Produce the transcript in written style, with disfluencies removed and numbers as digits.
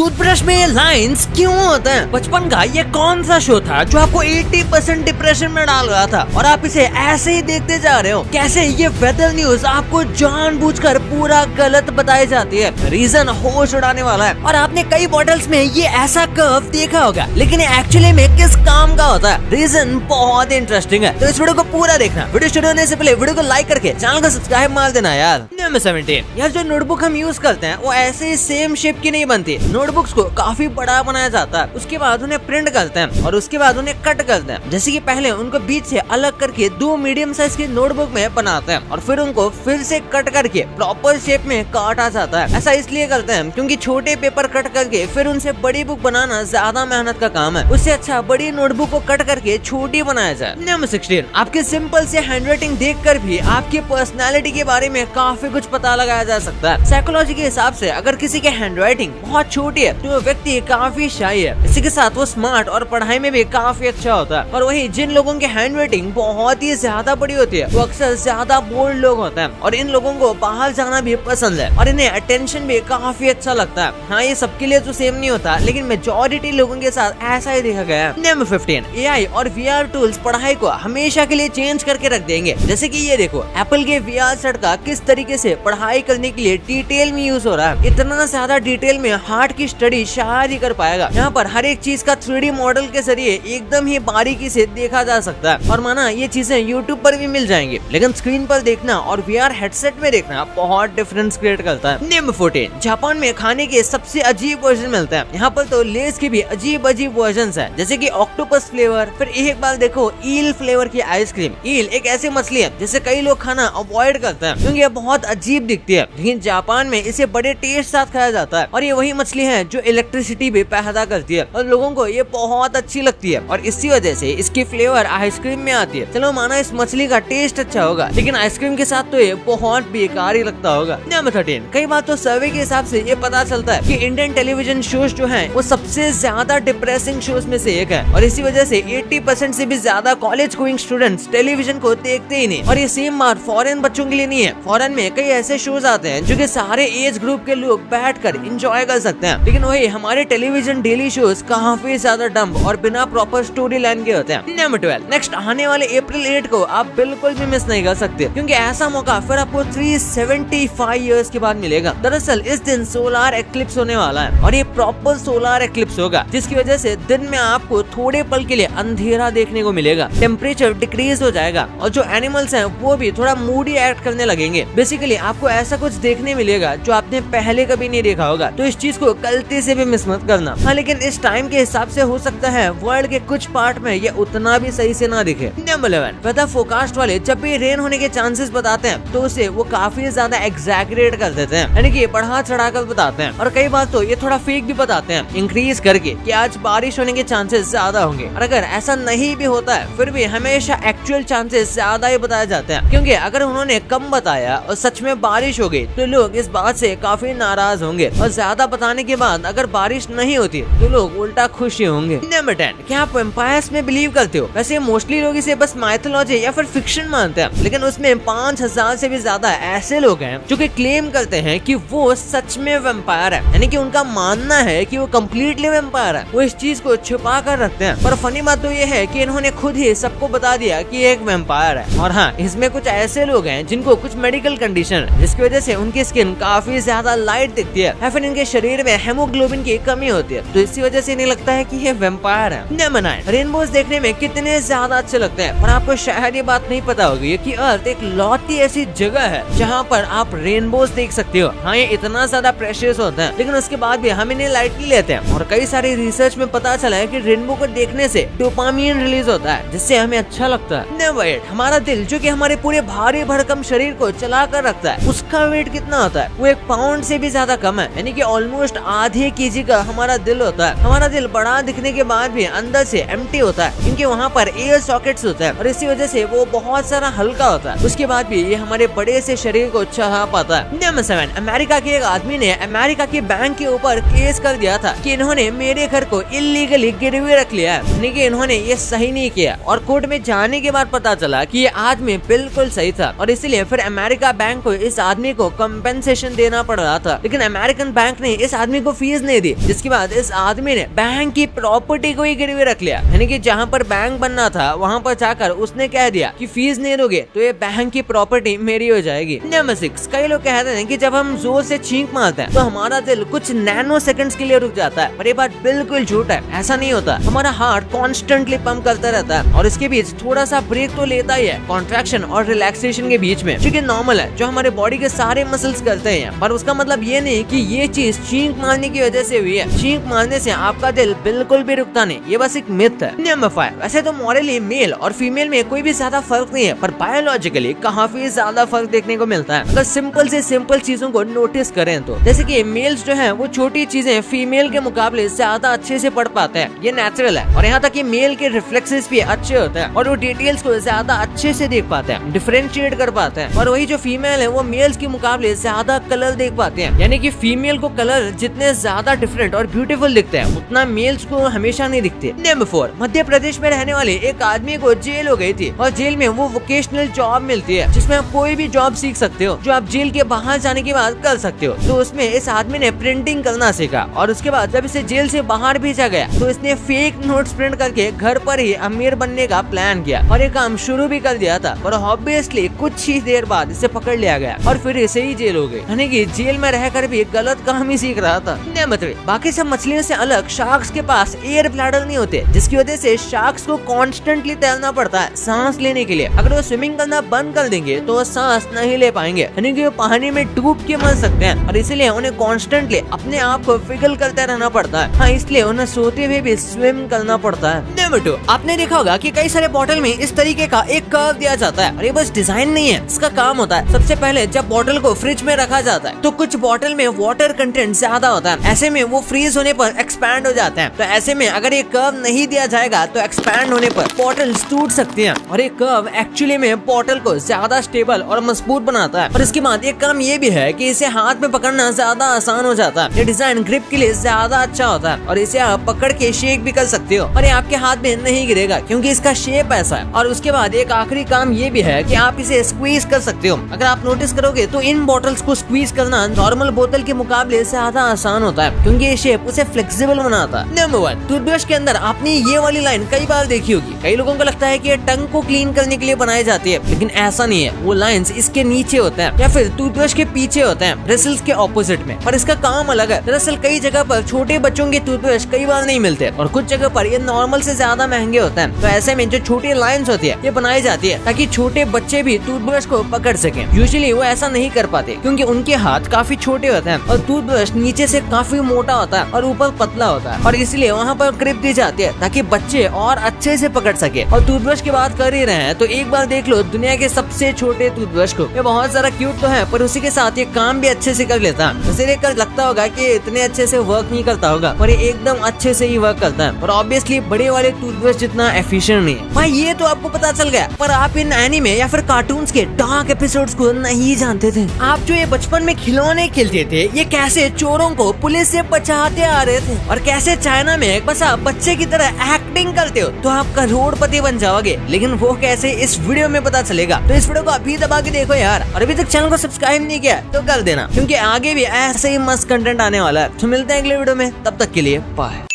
Toothbrush में ये lines क्यों होते हैं? बचपन का ये कौन सा शो था जो आपको 80% डिप्रेशन में डाल रहा था और आप इसे ऐसे ही देखते जा रहे हो? कैसे ये वेदर न्यूज आपको जानबूझकर पूरा गलत बताई जाती है? रीजन होश उड़ाने वाला है और आपने कई बॉटल्स में ये ऐसा कर्व देखा होगा, लेकिन एक्चुअली में किस काम का होता है? रीजन बहुत इंटरेस्टिंग है, तो इस वीडियो को पूरा देखना। वीडियो शुरू होने से पहले वीडियो को लाइक करके चैनल को सब्सक्राइब मार देना यार। नंबर 17, यार जो नोटबुक हम यूज करते हैं वो ऐसे ही सेम शेप की नहीं बनती। नोटबुक्स को काफी बड़ा बनाया जाता है, उसके बाद उन्हें प्रिंट करते हैं और उसके बाद उन्हें कट करते हैं। जैसे कि पहले उनको बीच से अलग करके 2 मीडियम साइज की नोटबुक में बनाते हैं और फिर उनको फिर से कट करके प्रॉपर शेप में काटा जाता है। ऐसा इसलिए करते हैं क्योंकि छोटे पेपर कट करके फिर उनसे बड़ी बुक बनाना ज्यादा मेहनत का काम है। उससे अच्छा बड़ी नोटबुक को कट करके छोटी बनाया जाए। नंबर 16, आपके सिंपल से हैंडराइटिंग देखकर भी आपकी पर्सनालिटी के बारे में काफी कुछ पता लगाया जा सकता है। साइकोलॉजी के हिसाब से अगर किसी की हैंडराइटिंग बहुत छोटी है तो वो व्यक्ति काफी शाई है, इसी के साथ वो स्मार्ट और पढ़ाई में भी काफी अच्छा होता है। और वही जिन लोगों की हैंडराइटिंग बहुत ही ज्यादा बड़ी होती है वो अक्सर ज्यादा बोल्ड लोग होते हैं और इन लोगों को बाहर जाना भी पसंद है और इन्हें अटेंशन भी काफी अच्छा लगता है। हाँ, ये सबके लिए तो सेम नहीं होता, लेकिन मेजॉरिटी लोगों के साथ ऐसा ही देखा गया है। नंबर 15, एआई और वीआर टूल्स पढ़ाई को हमेशा के लिए चेंज करके रख देंगे। जैसे कि ये देखो, एप्पल के वीआर सेट का किस तरीके से पढ़ाई करने के लिए डिटेल में यूज हो रहा है। इतना ज्यादा डिटेल में हार्ट की स्टडी शायद ही कर पाएगा। यहाँ पर हर एक चीज का 3D मॉडल के जरिए एकदम ही बारीकी से देखा जा सकता है और माना ये चीजें यूट्यूब पर भी मिल जाएंगी, लेकिन स्क्रीन पर देखना और वीआर हेडसेट में देखना बहुत डिफरेंस क्रिएट करता है। नंबर 14, जापान में खाने के सबसे अजीब वर्जन मिलते हैं। यहाँ पर तो लेस के भी अजीब अजीब वर्जन है, जैसे कि ऑक्टोपस फ्लेवर। फिर एक बार देखो ईल फ्लेवर की आइसक्रीम। ईल एक ऐसी मछली है जिसे कई लोग खाना अवॉइड करते हैं क्योंकि ये बहुत अजीब दिखती है, लेकिन जापान में इसे बड़े टेस्ट साथ खाया जाता है और ये वही मछली है जो इलेक्ट्रिसिटी भी पैदा करती है और लोगों को ये बहुत अच्छी लगती है और इसी वजह से इसकी फ्लेवर आइसक्रीम में आती है। चलो माना इस मछली का टेस्ट अच्छा होगा, लेकिन आइसक्रीम के साथ तो ये बहुत बेकार ही लगता होगा। नंबर 13, कई बार तो सर्वे के हिसाब से ये पता चलता है कि इंडियन टेलीविजन शोज जो हैं वो सबसे ज्यादा डिप्रेसिंग शोज में से एक है और इसी वजह से 80% से भी ज्यादा कॉलेज गोइंग स्टूडेंट्स टेलीविजन को देखते ही नहीं। और ये सेम बात फॉरेन बच्चों के लिए नहीं है। फॉरेन में कई ऐसे शोज आते हैं जो कि सारे एज ग्रुप के लोग बैठकर एंजॉय कर सकते हैं, लेकिन वही हमारे टेलीविजन डेली शोज काफी ज्यादा डम्ब और बिना प्रॉपर स्टोरी लाइन के होते हैं। नंबर 12, नेक्स्ट आने वाले अप्रैल 8 को आप बिल्कुल भी मिस नहीं कर सकते क्योंकि ऐसा मौका फिर आपको 375 इयर्स के बाद मिलेगा। दरअसल इस दिन सोलर एक्लिप्स होने वाला है और ये प्रॉपर सोलर एक्लिप्स होगा, जिसकी वजह से दिन में आपको थोड़े पल के लिए अंधेरा देखने को मिलेगा। टेम्परेचर डिक्रीज हो जाएगा और जो एनिमल्स हैं वो भी थोड़ा मूडी एक्ट करने लगेंगे। बेसिकली आपको ऐसा कुछ देखने मिलेगा जो आपने पहले कभी नहीं देखा होगा, तो इस चीज को गलती से भी मिस मत करना। हाँ, लेकिन इस टाइम के हिसाब से हो सकता है वर्ल्ड के कुछ पार्ट में ये उतना भी सही से ना दिखे। नंबर 11, वेदर फोरकास्ट वाले जब भी रेन होने के चांसेस बताते हैं तो उसे वो काफी ज्यादा एग्जैगरेट कर देते हैं, यानी कि बढ़ा चढ़ाकर बताते हैं और कई बार तो ये थोड़ा फेक भी बताते हैं इंक्रीज करके कि आज बारिश होने के चांसेस ज्यादा होंगे। और अगर ऐसा नहीं भी होता है फिर भी हमेशा एक्चुअल चांसेस ज्यादा ही बताए जाते हैं, क्योंकि अगर उन्होंने कम बताया और सच में बारिश हो गई तो लोग इस बात से काफी नाराज होंगे और ज्यादा बताने के बाद अगर बारिश नहीं होती तो लोग उल्टा खुश होंगे। नंबर 10, क्या आप वैम्पायर्स में बिलीव करते हो? वैसे मोस्टली लोग इसे बस माइथोलॉजी या फिर फिक्शन मानते हैं, लेकिन उसमें 5000 से भी ज्यादा ऐसे लोग हैं जो कि क्लेम करते हैं कि वो सच में वैम्पायर है, यानी कि उनका मानना है कि वो कम्प्लीटली वैम्पायर है। वो इस चीज को छुपा कर रखते हैं, पर फनी बात तो ये है कि इन्होंने खुद ही सबको बता दिया कि ये एक वैम्पायर है। और हाँ, इसमें कुछ ऐसे लोग हैं जिनको कुछ मेडिकल कंडीशन है जिसकी वजह से उनकी स्किन काफी ज्यादा लाइट दिखती है या फिर इनके शरीर में हेमोग्लोबिन की कमी होती है, तो इसी वजह से नहीं लगता है कि ये वैम्पायर है। नंबर 9, रेनबोज देखने में कितने ज्यादा अच्छे लगते हैं, पर आपको शायद ये बात नहीं पता होगी कि अर्थ एक लौती ऐसी जगह है जहाँ पर आप रेनबोज देख सकते हो। हाँ, ये इतना ज्यादा प्रेशियस होता है, लेकिन उसके बाद भी हम इन्हें लाइटली लेते हैं और कई सारी रिसर्च में पता चला है कि रेनबो को देखने से डोपामिन रिलीज होता है जिससे हमें अच्छा लगता है। नंबर 8, हमारा दिल जो कि हमारे पूरे भारी भरकम शरीर को चला कर रखता है, उसका वेट कितना होता है? वो 1 पाउंड से भी ज्यादा कम है, यानी कि ऑलमोस्ट आधे केजी का हमारा दिल होता है। हमारा दिल बड़ा दिखने के बाद भी अंदर से एम्प्टी होता है क्योंकि वहाँ पर एयर सॉकेट्स होता है और इसी वजह से वो बहुत सारा हल्का होता है। उसके बाद भी ये हमारे बड़े से शरीर को चढ़ा पाता है। नंबर 7, अमेरिका के एक आदमी ने अमेरिका के बैंक के ऊपर केस कर दिया था कि इन्होंने मेरे घर को इल्लीगली गिरवी रख लिया है, यानी कि इन्होंने ये सही नहीं किया और कोर्ट में जाने के बाद पता चला कि ये आदमी बिल्कुल सही था और इसलिए फिर अमेरिका बैंक को इस आदमी को कंपेंसेशन देना पड़ रहा था, लेकिन अमेरिकन बैंक ने इस आदमी को फीस नहीं दी, जिसके बाद इस आदमी ने बैंक की प्रॉपर्टी को ही गिरवी रख लिया। यानी कि जहाँ पर बैंक बनना था वहाँ पर जाकर उसने कह दिया कि फीस नहीं दोगे तो ये बैंक की प्रॉपर्टी मेरी हो जाएगी। नंबर 6, कई लोग कहते हैं कि जब हम जोर से छींक मारते हैं तो हमारा दिल कुछ नैनो सेकंड्स के लिए रुक जाता है, पर ये बात बिल्कुल झूठ है। ऐसा नहीं होता। हमारा हार्ट कॉन्स्टेंटली पंप करता रहता है और इसके बीच थोड़ा सा ब्रेक तो लेता ही है कॉन्ट्रैक्शन और रिलैक्सेशन के बीच में, जो कि नॉर्मल है, जो हमारे बॉडी के सारे मसल्स करते हैं। पर उसका मतलब ये नहीं कि ये चीज छींक मारने की वजह से हुई है। छींक मारने से आपका दिल बिल्कुल भी रुकता नहीं, ये बस एक मिथ है। नंबर 5, वैसे तो मॉरली मेल और फीमेल में कोई भी ज्यादा फर्क नहीं है, पर बायोलॉजिकली काफी ज्यादा फर्क देखने को मिलता है अगर सिंपल से सिंपल चीजों को नोटिस करें तो। जैसे कि मेल्स जो है वो छोटी चीजें फीमेल के मुकाबले ज्यादा अच्छे से पढ़ पाते हैं, ये नेचुरल है। और यहाँ तक कि मेल के रिफ्लेक्सेस भी अच्छे होते हैं और वो डिटेल्स को ज्यादा अच्छे से देख पाते हैं, डिफरेंशिएट कर पाते हैं। और वही जो फीमेल है वो मेल्स के मुकाबले ज्यादा कलर देख पाते हैं, यानी कि फीमेल को कलर जितने ज्यादा डिफरेंट और ब्यूटीफुल दिखते हैं उतना मेल्स को हमेशा नहीं दिखते। नंबर 4, मध्य प्रदेश में रहने वाले एक आदमी को जेल हो गई थी और जेल में वो वोकेशनल जॉब मिलती है जिसमें आप कोई भी जॉब सीख सकते हो जो आप जेल के बाहर जाने के बाद कर सकते हो। तो उसमें इस आदमी ने प्रिंटिंग करना सीखा और उसके बाद जब इसे जेल से बाहर भेजा गया तो इसने फेक नोट्स प्रिंट करके घर पर ही अमीर बनने का प्लान किया और ये काम शुरू भी कर दिया था। और ऑब्वियसली कुछ ही देर बाद इसे पकड़ लिया गया और फिर इसे ही जेल हो गई, यानी कि जेल में रहकर भी गलत काम ही सीख रहा था। मतलब बाकी सब मछलियों से अलग शार्क्स के पास एयर ब्लैडर नहीं होते, जिसकी वजह से शार्क्स को कॉन्स्टेंटली तैरना पड़ता है सांस लेने के लिए। अगर वो स्विमिंग करना बंद कर देंगे तो वो सांस नहीं ले पाएंगे, यानी कि वो पानी में डूब के मर सकते हैं और इसलिए उन्हें कॉन्स्टेंटली अपने आप को फिगल करते रहना पड़ता है। हाँ, इसलिए उन्हें सोते हुए भी स्विम करना पड़ता है। नंबर 2, आपने देखा होगा कि कई सारे बॉटल में इस तरीके का एक कर्व दिया जाता है और ये बस डिजाइन नहीं है, इसका काम होता है। सबसे पहले जब बॉटल को फ्रिज में रखा जाता है तो कुछ बॉटल में वाटर कंटेंट ज्यादा होता है, ऐसे में वो फ्रीज होने पर एक्सपैंड हो जाते हैं। तो ऐसे में अगर ये कर्व नहीं दिया जाएगा तो एक्सपैंड होने पर बॉटल्स टूट सकती हैं और ये कर्व एक्चुअली में बॉटल को ज्यादा स्टेबल और मजबूत बनाता है। और इसके बाद एक काम ये भी है कि इसे हाथ में पकड़ना ज्यादा आसान हो जाता है। ये डिजाइन ग्रिप के लिए ज्यादा अच्छा होता है और इसे आप पकड़ के शेक भी कर सकते हो और ये आपके हाथ में नहीं गिरेगा क्योंकि इसका शेप ऐसा है। और उसके बाद एक आखिरी काम ये भी है कि आप इसे स्क्वीज कर सकते हो। अगर आप नोटिस करोगे तो इन बॉटल्स को स्क्वीज करना नॉर्मल बोतल के मुकाबले ज्यादा आसान होता है क्योंकि ये शेप उसे फ्लेक्सिबल बनाता है। नंबर 1, टूथब्रश के अंदर आपने ये वाली लाइन कई बार देखी होगी। कई लोगों को लगता है कि ये टंग को क्लीन करने के लिए बनाई जाती है, लेकिन ऐसा नहीं है। वो लाइंस इसके नीचे होते हैं या फिर टूथब्रश के पीछे होते हैं, ब्रिसल्स के ऑपोजिट में, पर इसका काम अलग है। दरअसल कई जगह पर छोटे बच्चों के टूथब्रश कई बार नहीं मिलते और कुछ जगह पर ये नॉर्मल से ज्यादा महंगे होते हैं। तो ऐसे में जो छोटी लाइंस होती है ये बनाई जाती है ताकि छोटे बच्चे भी टूथब्रश को पकड़ सकें। यूजुअली वो ऐसा नहीं कर पाते क्योंकि उनके हाथ काफी छोटे होते हैं और टूथब्रश नीचे से काफी मोटा होता है और ऊपर पतला होता है और इसलिए वहाँ पर ग्रिप दी जाती है ताकि बच्चे और अच्छे से पकड़ सके। और टूथब्रश की बात कर ही रहे हैं तो एक बार देख लो दुनिया के सबसे छोटे टूथब्रश को। ये बहुत ज्यादा क्यूट तो है पर उसी के साथ ये काम भी अच्छे से कर लेता है। उसे देखकर लगता होगा कि इतने अच्छे से वर्क नहीं करता होगा, पर ये एकदम अच्छे से ही वर्क करता है और ऑब्वियसली बड़े वाले टूथब्रश जितना एफिशिएंट नहीं है। भाई ये तो आपको पता चल गया, पर आप इन एनीमे या फिर कार्टून्स के डार्क एपिसोड्स को नहीं जानते थे। आप जो ये बचपन में खिलौने खेलते थे, ये कैसे चोरों को पुलिस से बचाते आ रहे थे और कैसे चाइना में बस आप बच्चे की तरह एक्टिंग करते हो तो आप करोड़पति बन जाओगे, लेकिन वो कैसे इस वीडियो में पता चलेगा। तो इस वीडियो को अभी दबा के देखो यार, और अभी तक चैनल को सब्सक्राइब नहीं किया तो कर देना क्योंकि आगे भी ऐसे ही मस्त कंटेंट आने वाला है। तो मिलते हैं अगले वीडियो में, तब तक के लिए बाय।